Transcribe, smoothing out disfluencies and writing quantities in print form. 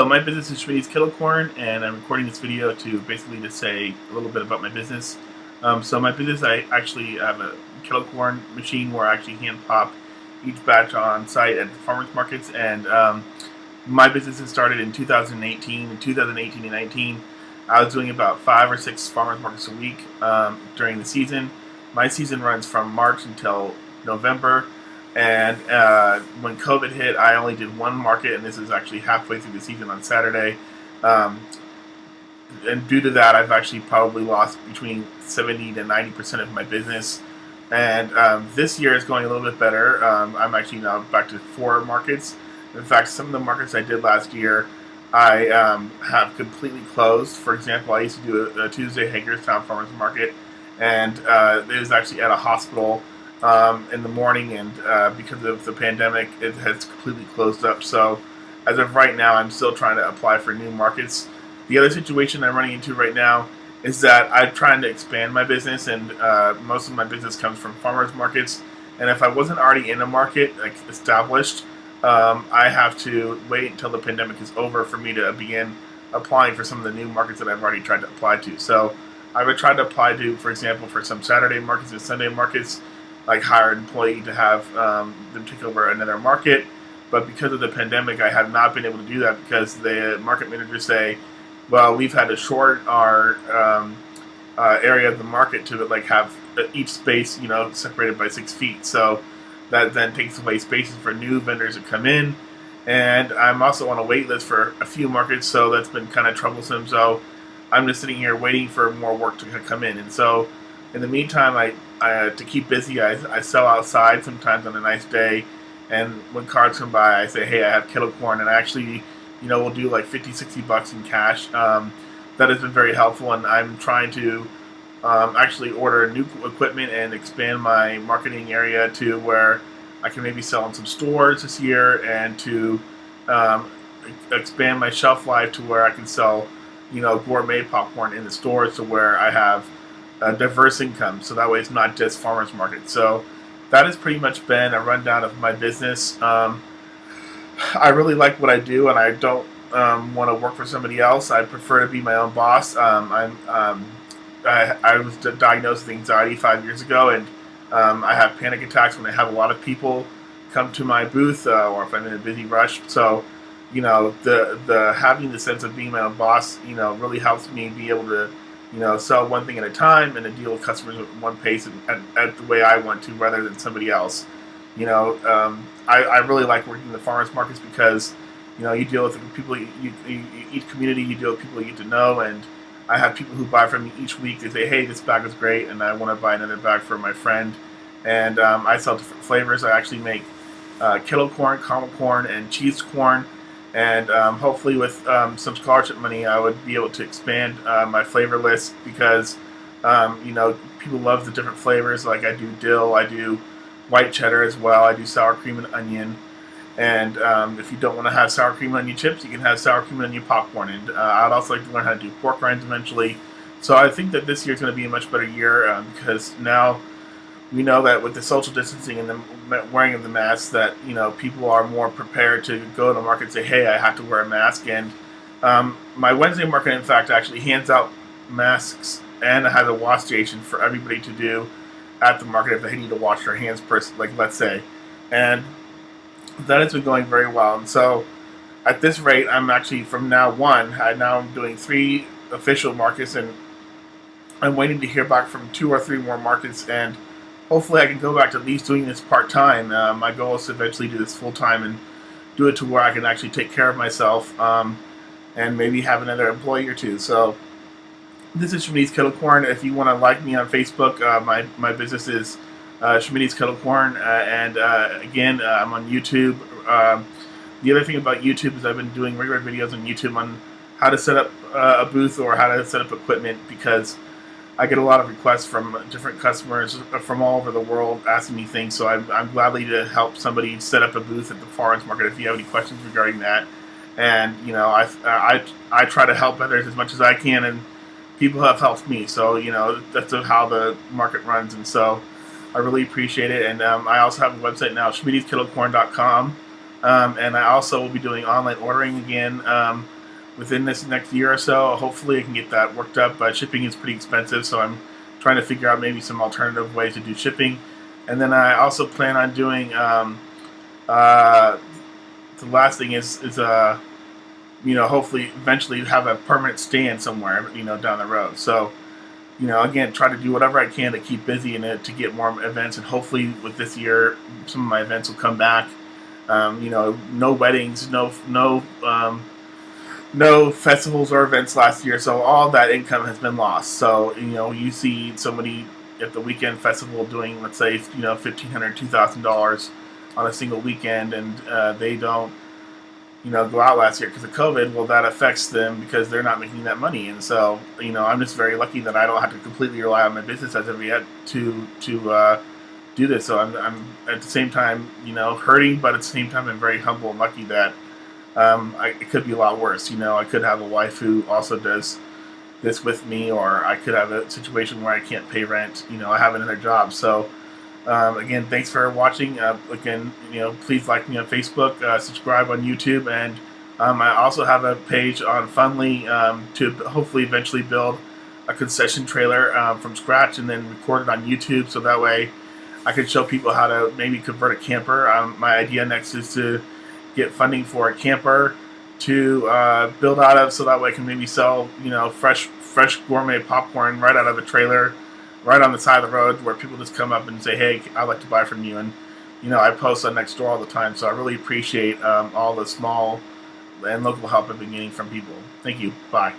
So my business is Schmidty's Kettle and I'm recording this video to basically to say a little bit about my business. So my business, I actually have a kettle corn machine where I actually hand pop each batch on site at the farmers markets, and my business has started in 2018. In 2018 and 19, I was doing about 5 or 6 farmers markets a week during the season. My season runs from March until November. And when COVID hit, I only did one market, and this is actually halfway through the season on Saturday. Um, and due to that, I've actually probably lost between 70 to 90% of my business. And this year is going a little bit better. I'm actually now back to 4 markets. In fact, some of the markets I did last year, I have completely closed. For example, I used to do a Tuesday Hagerstown Farmers Market, and it was actually at a hospital in the morning, and because of the pandemic, it has completely closed up. So as of right now, I'm still trying to apply for new markets. The other situation I'm running into right now is that I'm trying to expand my business, and most of my business comes from farmers markets. And if I wasn't already in a market like established, I have to wait until the pandemic is over for me to begin applying for some of the new markets that I've already tried to apply to. So I would try to apply to, for example, for some Saturday markets and Sunday markets, like hire an employee to have them take over another market. But because of the pandemic, I have not been able to do that because the market managers say, well, we've had to short our area of the market to like have each space, separated by 6 feet. So that then takes away spaces for new vendors to come in. And I'm also on a wait list for a few markets, so that's been kind of troublesome. So I'm just sitting here waiting for more work to come in. And so in the meantime, I to keep busy, I sell outside sometimes on a nice day. And when cars come by, I say, hey, I have kettle corn. And I actually, we'll do like 50, 60 bucks in cash. That has been very helpful. And I'm trying to actually order new equipment and expand my marketing area to where I can maybe sell in some stores this year, and to expand my shelf life to where I can sell, gourmet popcorn in the stores, to where I have a diverse income. So that way it's not just farmers market. So that has pretty much been a rundown of my business. I really like what I do, and I don't want to work for somebody else. I prefer to be my own boss. I was diagnosed with anxiety 5 years ago, and I have panic attacks when I have a lot of people come to my booth, or if I'm in a busy rush. So, the having the sense of being my own boss, really helps me be able to, sell one thing at a time and to deal with customers at one pace and at the way I want to, rather than somebody else. I really like working in the farmers markets because, you deal with people, each community, you deal with people you get to know, and I have people who buy from me each week. They say, hey, this bag is great, and I want to buy another bag for my friend. And I sell different flavors. I actually make kettle corn, caramel corn, and cheese corn. And hopefully with some scholarship money, I would be able to expand my flavor list because, people love the different flavors. Like I do dill, I do white cheddar as well, I do sour cream and onion. And if you don't want to have sour cream and onion chips, you can have sour cream and onion popcorn. And I'd also like to learn how to do pork rinds eventually. So I think that this year is going to be a much better year because now we know that with the social distancing and the wearing of the masks, that people are more prepared to go to the market and say, hey, I have to wear a mask. And my Wednesday market, in fact, actually hands out masks and has a wash station for everybody to do at the market if they need to wash their hands, let's say. And that has been going very well. And so at this rate, I'm actually from now I'm doing 3 official markets, and I'm waiting to hear back from 2 or 3 more markets, and hopefully I can go back to at least doing this part-time. My goal is to eventually do this full-time and do it to where I can actually take care of myself, and maybe have another employee or 2. So this is Schmidty's Kettle Corn. If you want to like me on Facebook, my business is Schmidty's Kettle Corn, and again, I'm on YouTube. The other thing about YouTube is I've been doing regular videos on YouTube on how to set up a booth or how to set up equipment, because I get a lot of requests from different customers from all over the world asking me things. So I'm gladly to help somebody set up a booth at the farmers market if you have any questions regarding that. And I try to help others as much as I can, and people have helped me. So that's how the market runs, and so I really appreciate it. And I also have a website now, schmittyskettlecorn.com. And I also will be doing online ordering again. within this next year or so. Hopefully I can get that worked up, but shipping is pretty expensive, so I'm trying to figure out maybe some alternative ways to do shipping. And then I also plan on doing the last thing is hopefully eventually have a permanent stand somewhere, down the road. So, again, try to do whatever I can to keep busy and to get more events. And hopefully with this year, some of my events will come back. No weddings, no festivals or events last year. So all that income has been lost. So, you see somebody at the weekend festival doing, let's say, $1,500, $2,000 on a single weekend, and they don't go out last year because of COVID. Well, that affects them because they're not making that money. And so, I'm just very lucky that I don't have to completely rely on my business as of yet to do this. So I'm at the same time, hurting, but at the same time, I'm very humble and lucky that it could be a lot worse. I could have a wife who also does this with me, or I could have a situation where I can't pay rent. I have another job. So, again, thanks for watching. Again, please like me on Facebook, subscribe on YouTube, and I also have a page on Fundly to hopefully eventually build a concession trailer from scratch and then record it on YouTube, so that way I could show people how to maybe convert a camper. My idea next is to get funding for a camper to build out of, so that way I can maybe sell fresh gourmet popcorn right out of a trailer, right on the side of the road, where people just come up and say, hey, I'd like to buy from you. And I post on Nextdoor all the time, so I really appreciate all the small and local help I've been getting from people. Thank you. Bye.